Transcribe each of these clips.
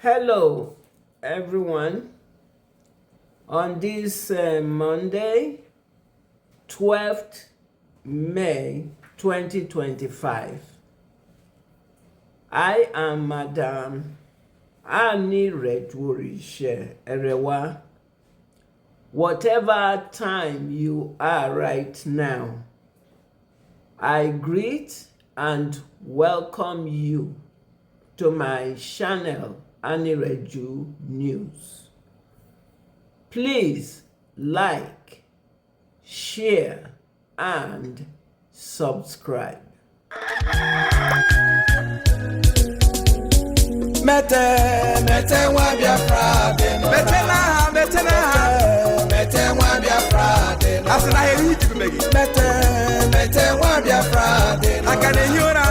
Hello, everyone. On this Monday, 12th May 2025, I am Madam Anireju Erewa. Whatever time you are right now, I greet and welcome you to my channel, Anireju News. Please like, share, and subscribe. Mete wa Biafra de no. Mete wa Biafra de no. Asina he hit me. Mete wa Biafra de no. Akane hiora.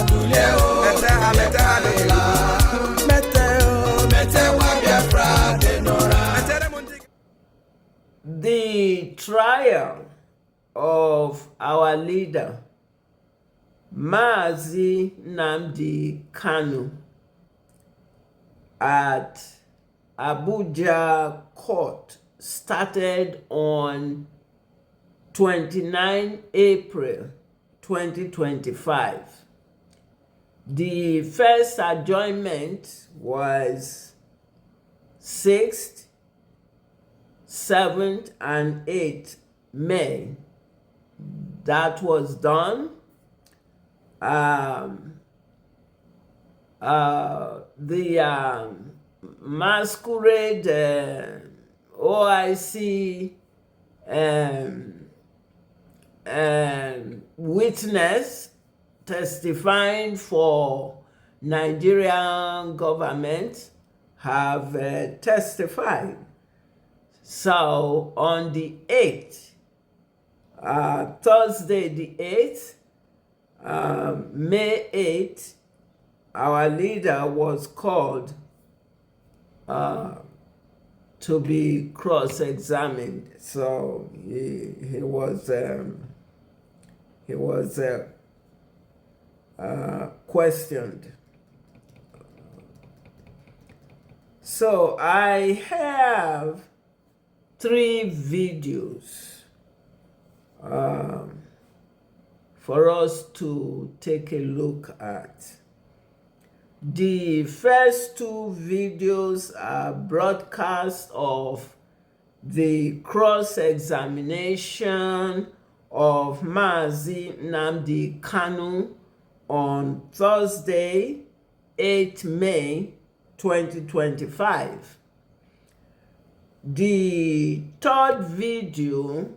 Dule o. Mete wa Biafra de no. The trial of our leader, Mazi Nnamdi Kanu, at Abuja court started on 29 April 2025. The first adjournment was 6th, 7th, and 8th May. That was done. The masquerade OIC witness testifying for Nigerian government have testified. So on the 8th, Thursday the 8th, May 8th, our leader was called to be cross-examined. So he was questioned. So I have 3 videos for us to take a look at. The first 2 videos are broadcasts of the cross-examination of Mazi Nnamdi Kanu on Thursday, 8 May 2025. The third video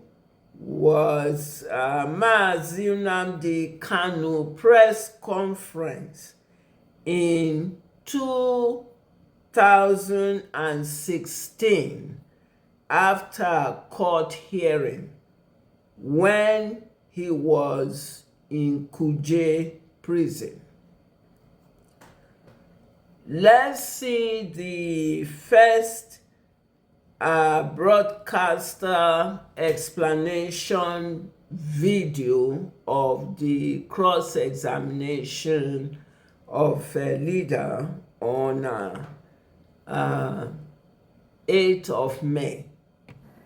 was Mazi Nnamdi Kanu press conference in 2016 after a court hearing when he was in Kuje prison. Let's see the first broadcaster explanation video of the cross-examination of a leader on 8th of May.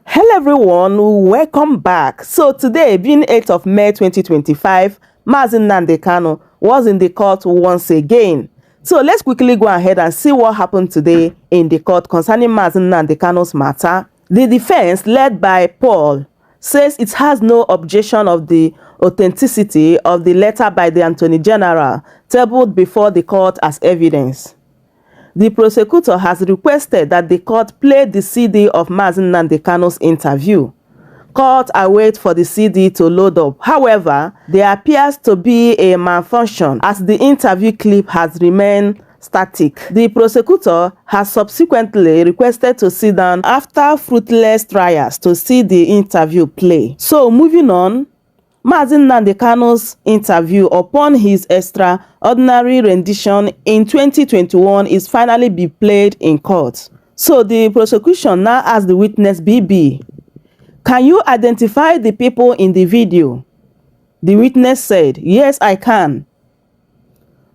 Hello everyone, welcome back. So today, being 8th of May 2025, Mazi Nnamdi Kanu was in the court once again. So let's quickly go ahead and see what happened today in the court concerning Mazi Nnamdi Kanu's matter. The defense, led by Paul, says it has no objection of the authenticity of the letter by the Attorney General tabled before the court as evidence. The prosecutor has requested that the court play the CD of Mazi Nnamdi Kanu's interview. Court awaits for the CD to load up. However, there appears to be a malfunction as the interview clip has remained static. The prosecutor has subsequently requested to sit down after fruitless trials to see the interview play. So moving on, Mazi Nnamdi Kanu's interview upon his extraordinary rendition in 2021 is finally be played in court. So the prosecution now asks the witness BB, "Can you identify the people in the video?" The witness said, "Yes, I can."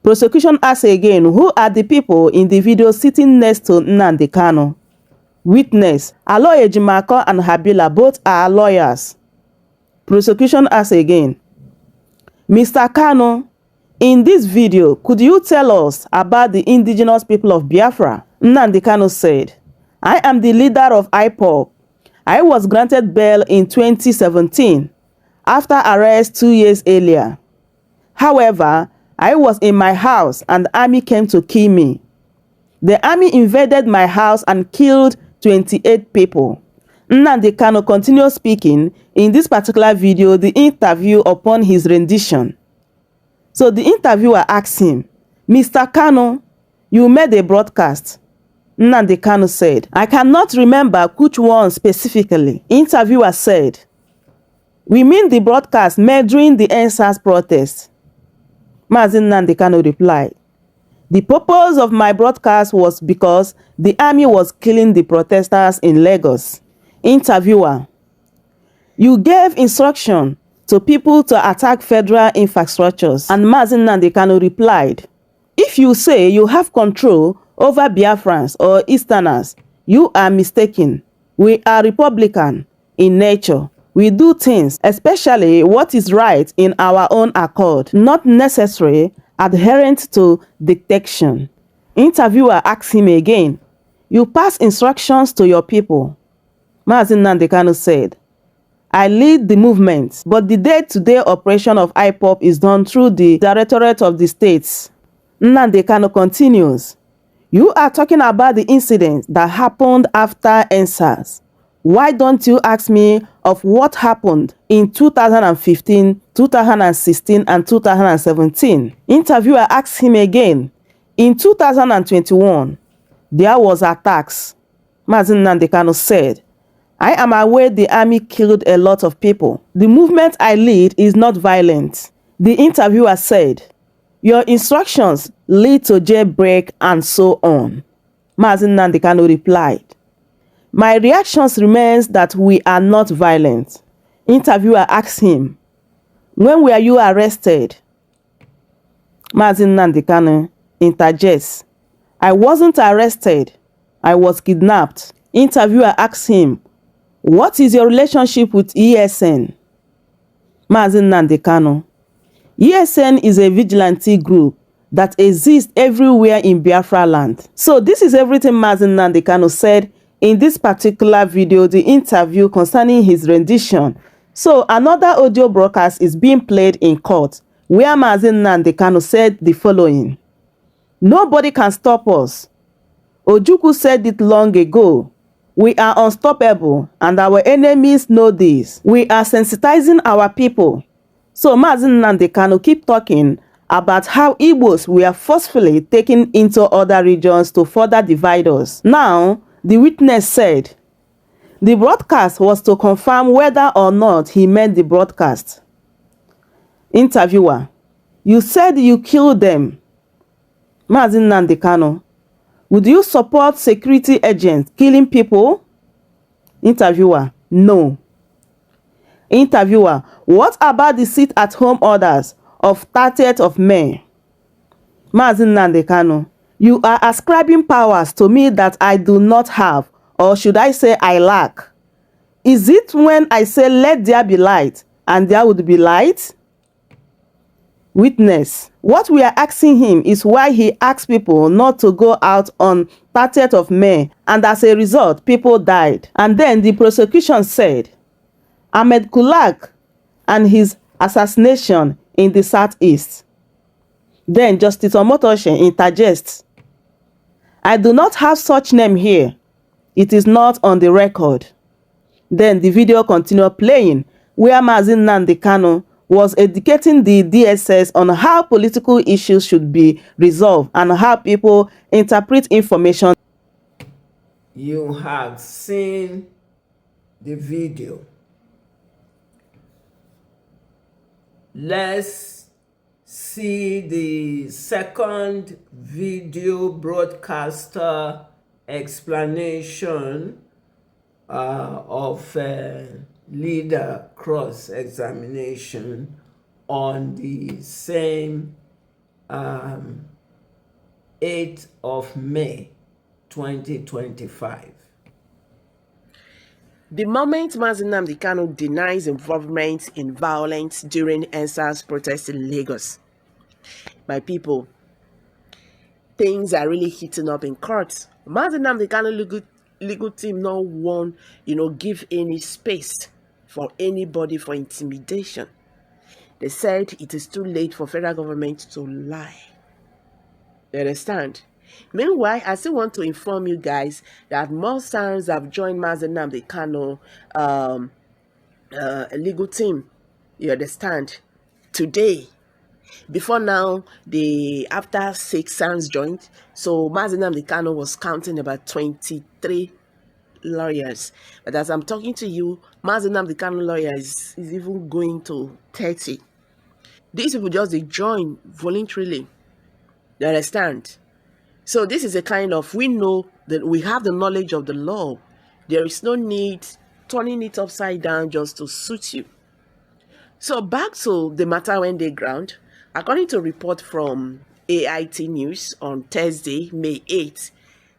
Prosecution asks again, who are the people in the video sitting next to Nnamdi Kanu? Witness, Aloy Ejimako and Habila both are lawyers. Prosecution asks again, Mr. Kanu, in this video, could you tell us about the indigenous people of Biafra? Nnamdi Kanu said, I am the leader of IPOB. I was granted bail in 2017 after arrest 2 years earlier. However, I was in my house and the army came to kill me. The army invaded my house and killed 28 people. Nnamdi Kanu continued speaking in this particular video, the interview upon his rendition. So the interviewer asked him, Mr. Kanu, you made a broadcast. Nnamdi Kanu said, I cannot remember which one specifically. Interviewer said, we mean the broadcast made during the NSAS protest. Mazi Nnamdi Kanu replied, the purpose of my broadcast was because the army was killing the protesters in Lagos. Interviewer, you gave instruction to people to attack federal infrastructures. And Mazi Nnamdi Kanu replied, if you say you have control over Biafrans or Easterners, you are mistaken. We are Republican in nature. We do things, especially what is right in our own accord, not necessarily adherent to dictation. Interviewer asked him again, you pass instructions to your people. Mazi Nnamdi Kanu said, I lead the movement, but the day-to-day operation of IPOB is done through the Directorate of the States. Nnamdi Kanu continues, you are talking about the incident that happened after NSAS. Why don't you ask me of what happened in 2015, 2016, and 2017? Interviewer asked him again, in 2021, there was attacks. Mazi Nnamdi Kanu said, I am aware the army killed a lot of people. The movement I lead is not violent. The interviewer said, your instructions lead to jailbreak and so on. Mazi Nnamdi Kanu replied, my reactions remains that we are not violent. Interviewer asked him, when were you arrested? Mazi Nnamdi Kanu interjects, I wasn't arrested. I was kidnapped. Interviewer asked him, what is your relationship with ESN? Mazi Nnamdi Kanu, ESN is a vigilante group that exists everywhere in Biafra land. So this is everything Mazi Nnamdi Kanu said in this particular video, the interview concerning his rendition. So another audio broadcast is being played in court where Mazi Nnamdi Kanu said the following, nobody can stop us. Ojukwu said it long ago. We are unstoppable and our enemies know this. We are sensitizing our people. So Mazi Nnamdi Kanu keep talking about how Igbos were forcefully taken into other regions to further divide us. Now, the witness said, the broadcast was to confirm whether or not he meant the broadcast. Interviewer, you said you killed them. Mazi Nnamdi Kanu, would you support security agents killing people? Interviewer, no. Interviewer, what about the sit-at-home orders of 30th of May? Mazi Nnamdi Kanu, you are ascribing powers to me that I do not have, or should I say I lack. Is it when I say let there be light, and there would be light? Witness, what we are asking him is why he asked people not to go out on 30th of May, and as a result, people died. And then the prosecution said, Ahmed Kulak and his assassination in the southeast. Then Justice Omotoshe interjects, I do not have such name here. It is not on the record. Then the video continued playing where Mazi Nnamdi Kanu was educating the DSS on how political issues should be resolved and how people interpret information. You have seen the video. Let's see the second video broadcaster explanation of leader cross-examination on the same 8th of May 2025. The moment Mazi Nnamdi Kanu denies involvement in violence during ENSA's protest in Lagos, my people, things are really heating up in court. Mazi Nnamdi Kanu legal team no one, give any space for anybody for intimidation. They said it is too late for federal government to lie. You understand? Meanwhile, I still want to inform you guys that more SARS have joined Mazi Nnamdi Kanu legal team. You understand? Today. Before now, after 6 SARS joined, so Mazi Nnamdi Kanu was counting about 23 lawyers. But as I'm talking to you, Mazi Nnamdi Kanu lawyers is even going to 30. These people just they join voluntarily. You understand? So this is a kind of, we know that we have the knowledge of the law. There is no need turning it upside down just to suit you. So back to the matter when they ground. According to a report from AIT News on Thursday, May 8th,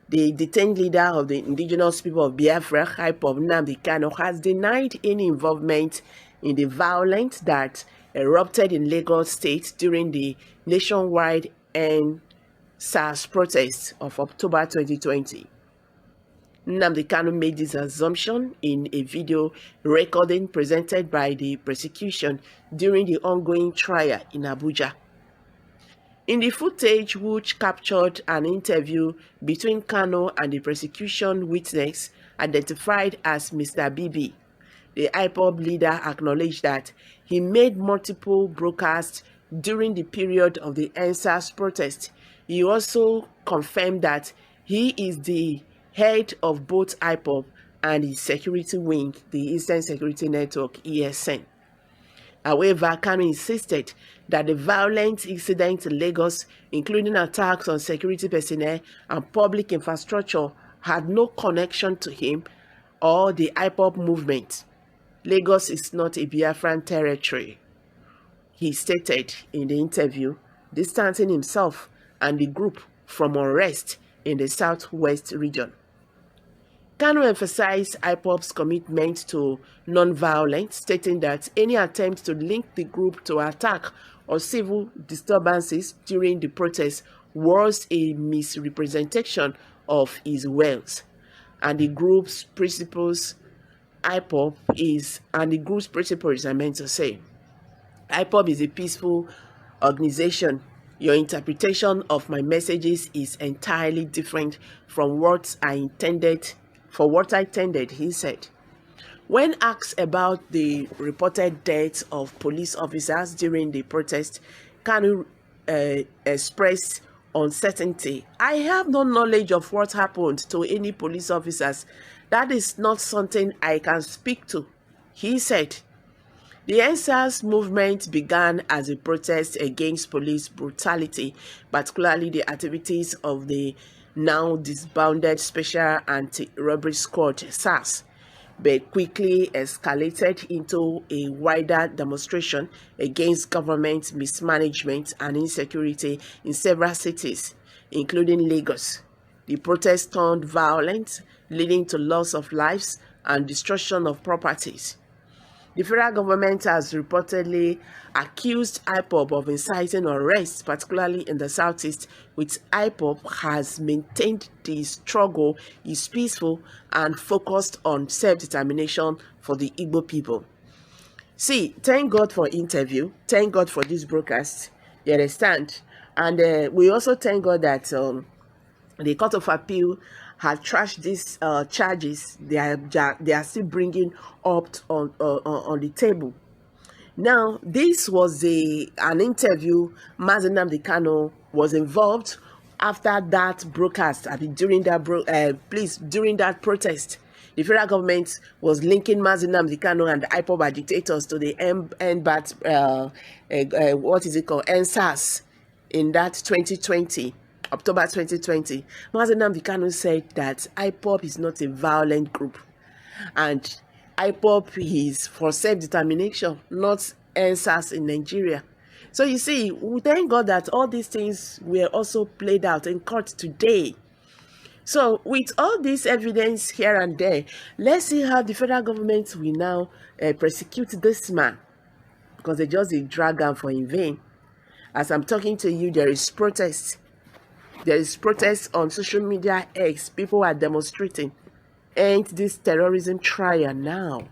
the detained leader of the indigenous people of Biafra, IPOB Nnamdi Kanu, has denied any involvement in the violence that erupted in Lagos State during the nationwide SARS protests of October 2020. Nnamdi Kanu made this assumption in a video recording presented by the prosecution during the ongoing trial in Abuja. In the footage, which captured an interview between Kanu and the prosecution witness identified as Mr. Bibi, the IPOB leader acknowledged that he made multiple broadcasts during the period of the ENSAS protest. He also confirmed that he is the head of both IPOB and the security wing, the Eastern Security Network, ESN. However, Kanu insisted that the violent incidents in Lagos, including attacks on security personnel and public infrastructure, had no connection to him or the IPOB movement. Lagos is not a Biafran territory, he stated in the interview, distancing himself and the group from unrest in the southwest region. Kanu emphasized IPOB's commitment to non-violence, stating that any attempt to link the group to attack or civil disturbances during the protest was a misrepresentation of his words, and the group's principles IPOB is IPOB is a peaceful organization. Your interpretation of my messages is entirely different from what I intended, he said. When asked about the reported deaths of police officers during the protest, Kanu expressed uncertainty. I have no knowledge of what happened to any police officers. That is not something I can speak to, he said. The ENSAS movement began as a protest against police brutality, particularly the activities of the now disbanded Special Anti-Robbery Squad, SARS, but quickly escalated into a wider demonstration against government mismanagement and insecurity in several cities, including Lagos. The protest turned violent, leading to loss of lives and destruction of properties. The federal government has reportedly accused IPOB of inciting unrest, particularly in the southeast, which IPOB has maintained the struggle is peaceful and focused on self-determination for the Igbo people. See, thank God for interview. Thank God for this broadcast. You understand? And we also thank God that the Court of Appeal had trashed these charges. They are still bringing up on the table. Now, this was an interview. Mazi Nnamdi Kanu was involved after that broadcast. During that protest, the federal government was linking Mazi Nnamdi Kanu and the IPOB agitators to the ENSAS in that 2020. October 2020, Mazi Nnamdi Kanu said that IPOB is not a violent group, and IPOB is for self-determination, not ENSAS in Nigeria. So you see, we thank God that all these things were also played out in court today. So with all this evidence here and there, let's see how the federal government will now prosecute this man, because they just drag him for in vain. As I'm talking to you, there is protest. There is protest on social media X. People are demonstrating. Ain't this terrorism trial now?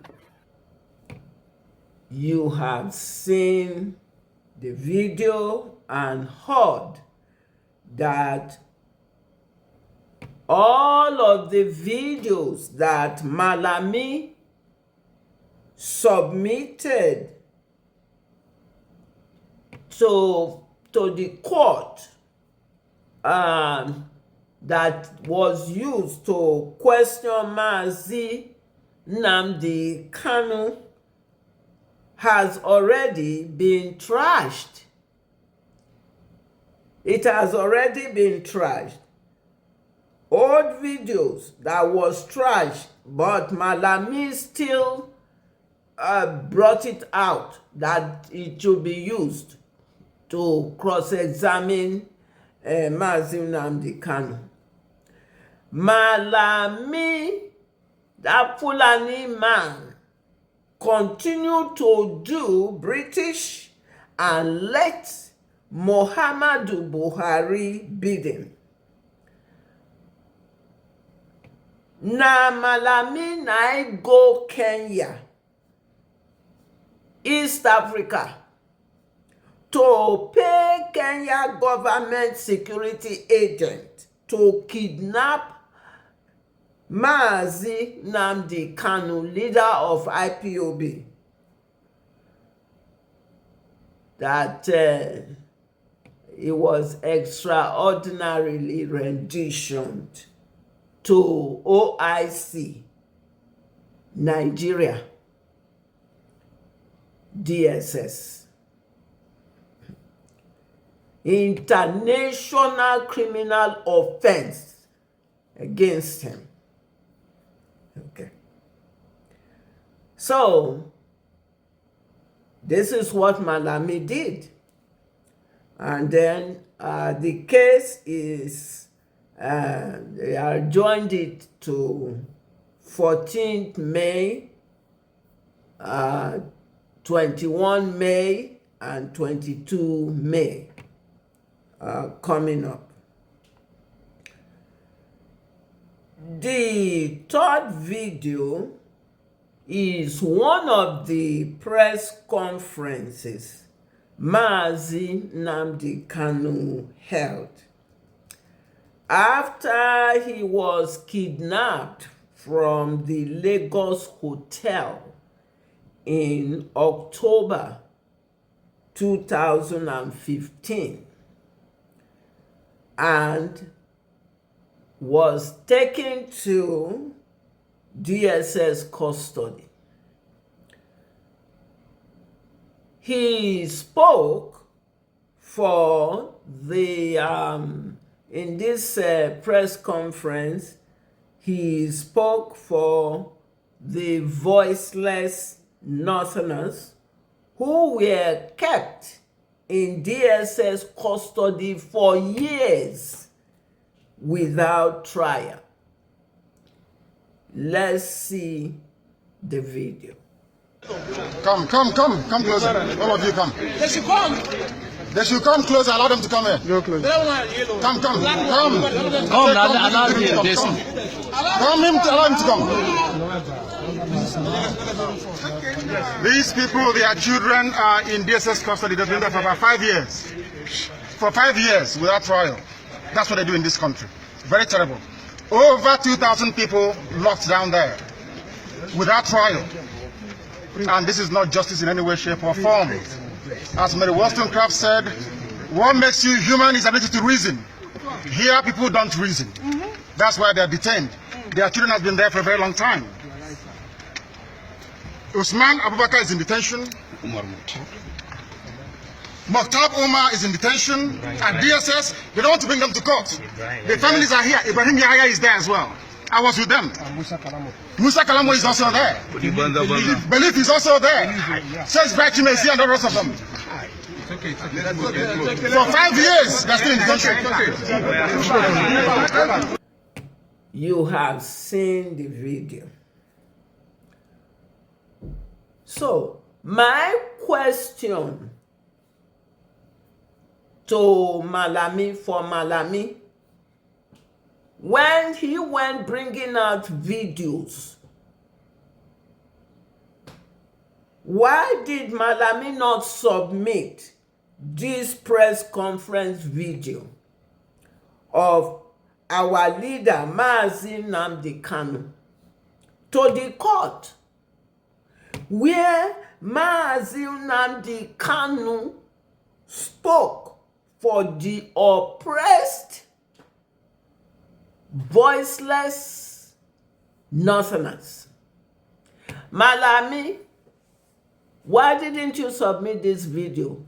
You have seen the video and heard that all of the videos that Malami submitted to the court that was used to question Mazi Nnamdi Kanu has already been trashed. It has already been trashed. Old videos that was trashed, but Malami still brought it out that it should be used to cross-examine Mazi Nnamdi Kanu. Malami, that Fulani man, continued to do British and let Muhammadu Buhari bidding. Na Malami na go Kenya, East Africa, to pay Kenya government security agent to kidnap Mazi Nnamdi Kanu, leader of IPOB. That it was extraordinarily renditioned to OIC, Nigeria, DSS. International criminal offense against him. Okay. So, this is what Malami did. And then the case is, they adjourned it to 14th May, 21 May, and 22 May coming up. The third video is one of the press conferences Mazi Nnamdi Kanu held after he was kidnapped from the Lagos hotel in October 2015 and was taken to DSS custody. He spoke for the, in this press conference, he spoke for the voiceless Northerners who were kept in DSS custody for years without trial. Let's see the video. Come closer. All of you come. They should come. They should come closer. Allow them to come in. Go close. Come. Come him. Allow him to come. These people, their children are in DSS custody. They've been there for about 5 years. For 5 years without trial. That's what they do in this country. Very terrible. Over 2,000 people locked down there without trial. And this is not justice in any way, shape, or form. As Mary Wollstonecraft said, what makes you human is ability to reason. Here, people don't reason. That's why they're detained. Their children have been there for a very long time. Usman Abubakar is in detention. Mokhtar Omar is in detention at DSS. They don't want to bring them to court. The families are here. Ibrahim Yahya is there as well. I was with them. Musa Kalamo is also there. Belief is also there. Says Bachimesi and the rest of them. okay. For 5 years, they're still in detention. You have seen the video. So, my question to Malami, when he went bringing out videos, why did Malami not submit this press conference video of our leader, Mazi Nnamdi Kanu, to the court, where Mazi Nnamdi Kanu spoke for the oppressed, voiceless Northerners? Malami, why didn't you submit this video?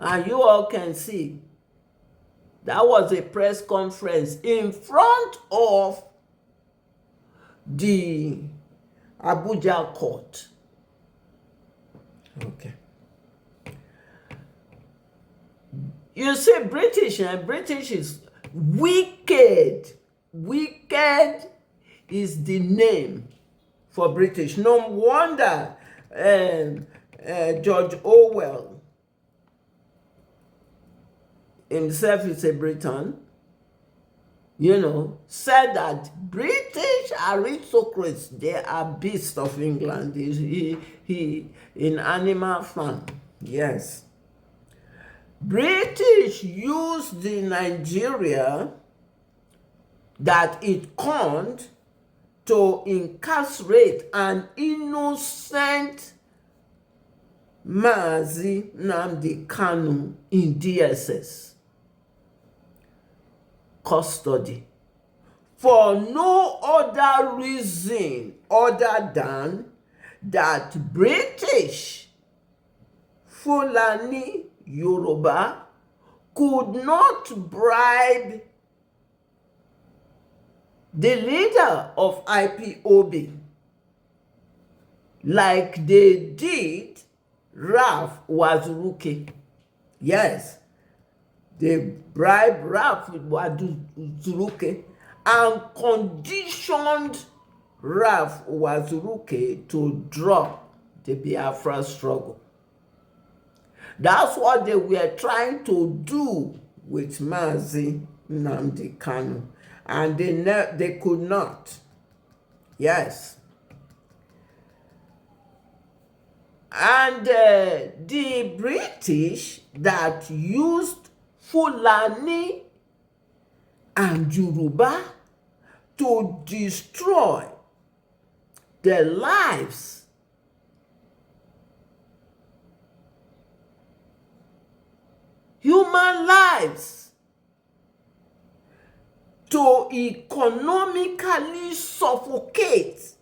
And you all can see that was a press conference in front of the Abuja court. Okay. You see, British is wicked. Wicked is the name for British. No wonder George Orwell himself is a Briton, said that British aristocrats, they are beasts of England. He in Animal Farm. Yes. British used the Nigeria that it conned to incarcerate an innocent Mazi Nnamdi Kanu in DSS custody for no other reason other than that British Fulani Yoruba could not bribe the leader of IPOB like they did Ralph Wazuruke. Yes, they bribed Ralph Wazuruke and conditioned Ralph Wazuruke to drop the Biafra struggle. That's what they were trying to do with Mazi Nnamdi Kanu, and they could not. Yes. And the British that used Fulani and Yoruba to destroy their lives, human lives, to economically suffocate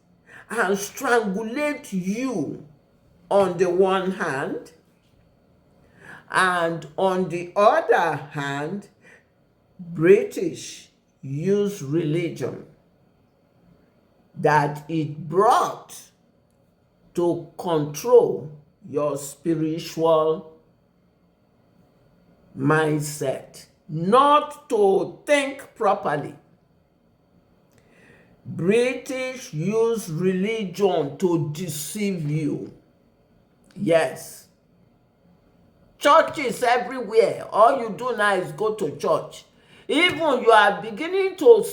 and strangulate you on the one hand, and on the other hand, British use religion that it brought to control your spiritual mindset, not to think properly. British use religion to deceive you. Yes. Churches everywhere. All you do now is go to church. Even you are beginning to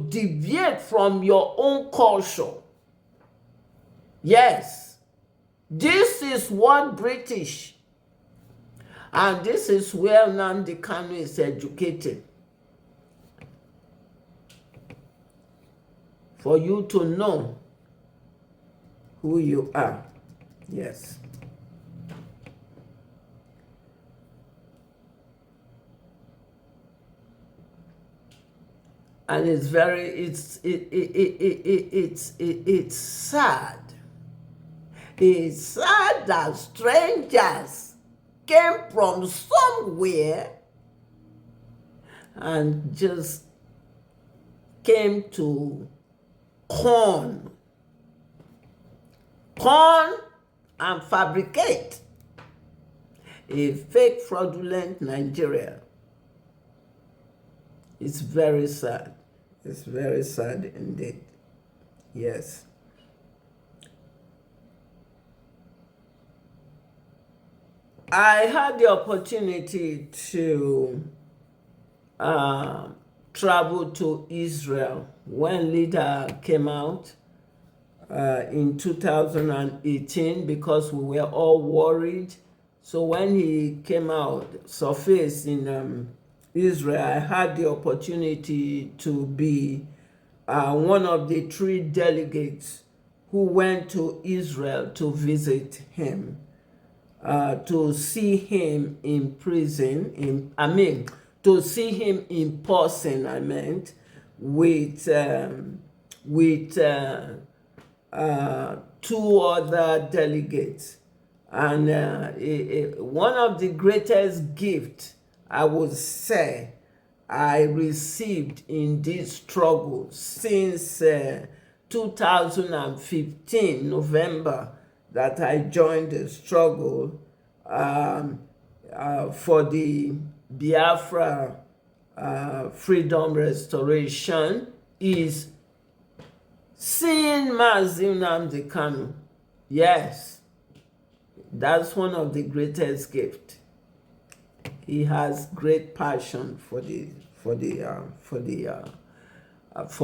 deviate from your own culture. Yes. This is what British, and this is where Nnamdi Kanu is educated. For you to know who you are. Yes. And it's sad. It's sad that strangers came from somewhere and just came to con come and fabricate a fake fraudulent Nigeria. It's very sad. It's very sad indeed. Yes. I had the opportunity to travel to Israel when Leader came out in 2018 because we were all worried. So when he came out, surfaced in Israel, I had the opportunity to be one of the 3 delegates who went to Israel to visit him, to see him in prison, to see him in person, I meant, with 2 other delegates. And one of the greatest gifts, I would say, I received in this struggle since 2015, November, that I joined the struggle for the Biafra freedom restoration, is seeing Mazi Nnamdi Kanu. Yes, that's one of the greatest gifts. He has great passion for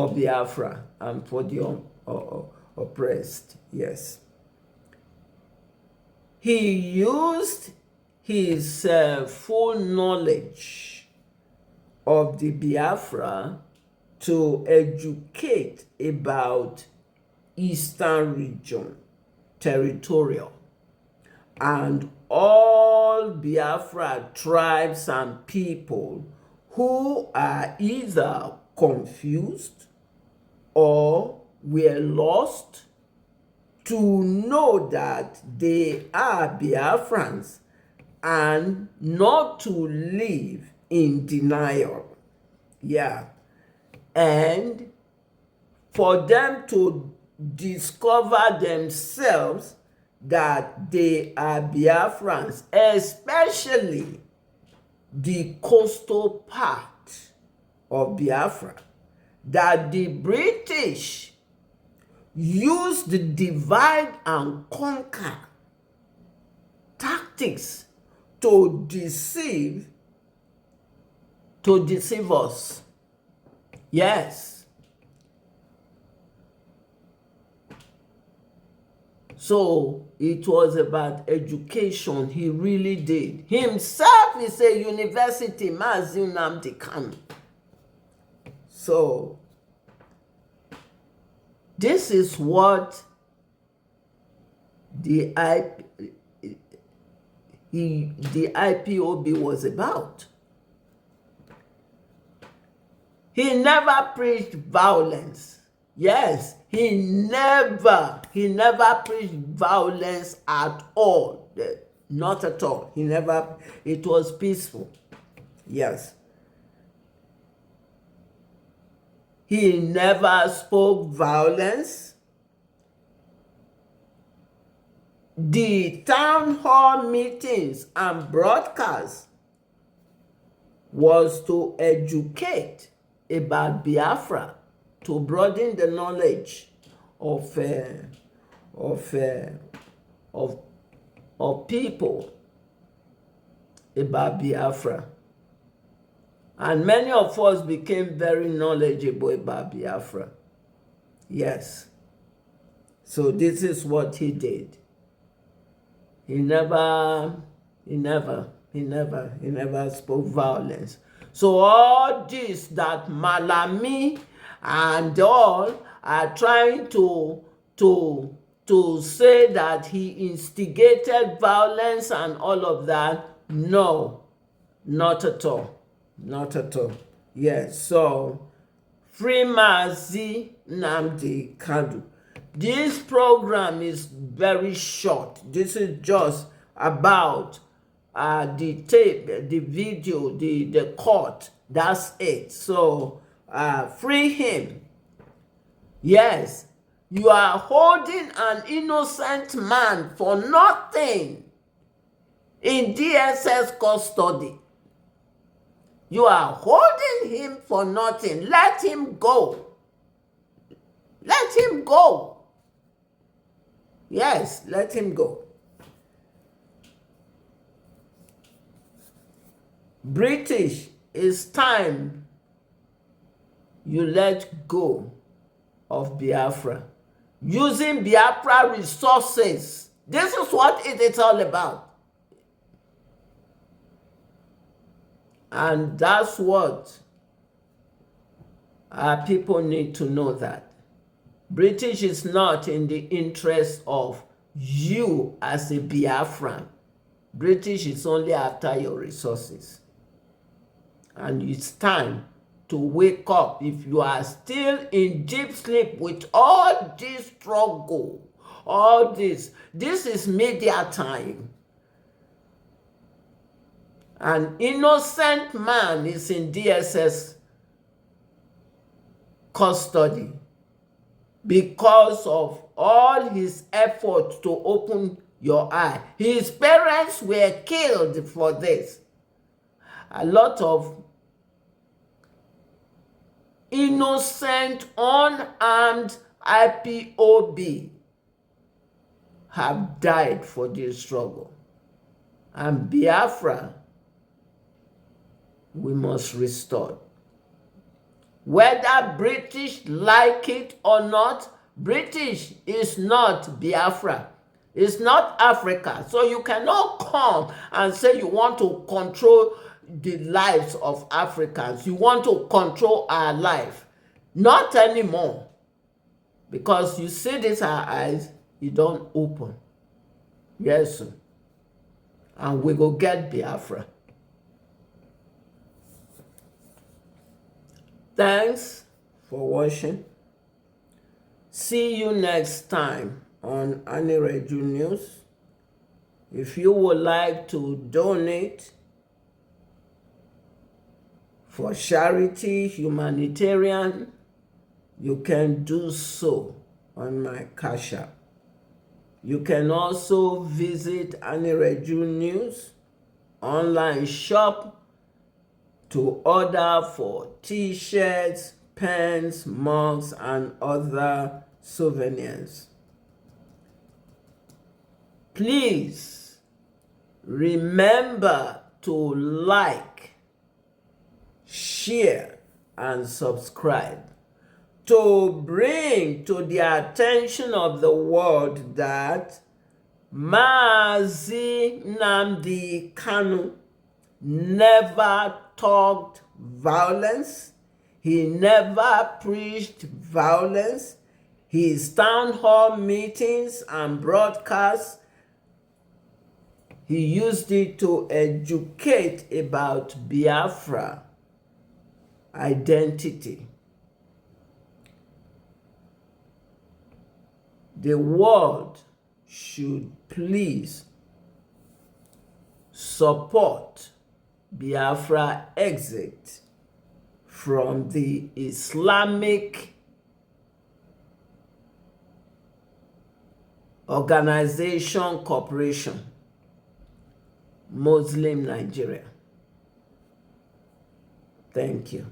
Biafra and for the oppressed. Yes, he used his full knowledge of the Biafra to educate about Eastern region, territorial, and all Biafra tribes and people who are either confused or were lost, to know that they are Biafrans and not to live in denial. Yeah. And for them to discover themselves that they are Biafrans, especially the coastal part of Biafra, that the British used the divide and conquer tactics to deceive us. Yes. So it was about education. He really did. Himself is a university, Mazi Nnamdi Kanu. So this is what the IPOB was about. He never preached violence. Yes, he never preached violence at all. Not at all. It was peaceful. Yes. He never spoke violence. The town hall meetings and broadcasts was to educate about Biafra, to broaden the knowledge of people about Biafra. And many of us became very knowledgeable about Biafra. Yes. So this is what he did. He never spoke violence. So all this that Malami and all are trying to say that he instigated violence and all of that, no, not at all. Not at all. Yes, so free Mazi Nnamdi Kanu. This program is very short. This is just about the tape, the video, the court. That's it. So free him. Yes, You are holding an innocent man for nothing in DSS custody. You are holding him for nothing. Let him go. Let him go. Yes, let him go. British, it's time you let go of Biafra. Using Biafra resources. This is what it is all about. And that's what our people need to know, that British is not in the interest of you as a Biafran. British is only after your resources. And it's time to wake up. If you are still in deep sleep with all this struggle, all this is media time. An innocent man is in DSS custody because of all his efforts to open your eye. His parents were killed for this. A lot of innocent, unarmed IPOB have died for this struggle. And Biafra, we must restore. Whether British like it or not, British is not Biafra. It's not Africa. So you cannot come and say you want to control the lives of Africans. You want to control our life. Not anymore. Because you see this, our eyes, you don't open. Yes, sir. And we go get Biafra. Thanks for watching. See you next time on Anireju News. If you would like to donate for charity, humanitarian, you can do so on my Cash App. You can also visit Anireju News online shop to order for t-shirts, pens, mugs, and other souvenirs. Please remember to like, share, and subscribe to bring to the attention of the world that Mazi Nnamdi Kanu never talked violence. He never preached violence. His town hall meetings and broadcasts, he used it to educate about Biafra identity. The world should please support Biafra exit from the Islamic Organization Corporation, Muslim Nigeria. Thank you.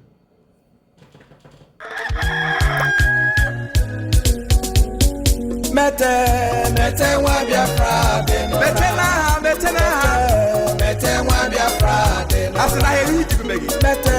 Mete wa Biafra de no. Mete na ha. Mete wa Biafra de no. Asina he yi megi. Mete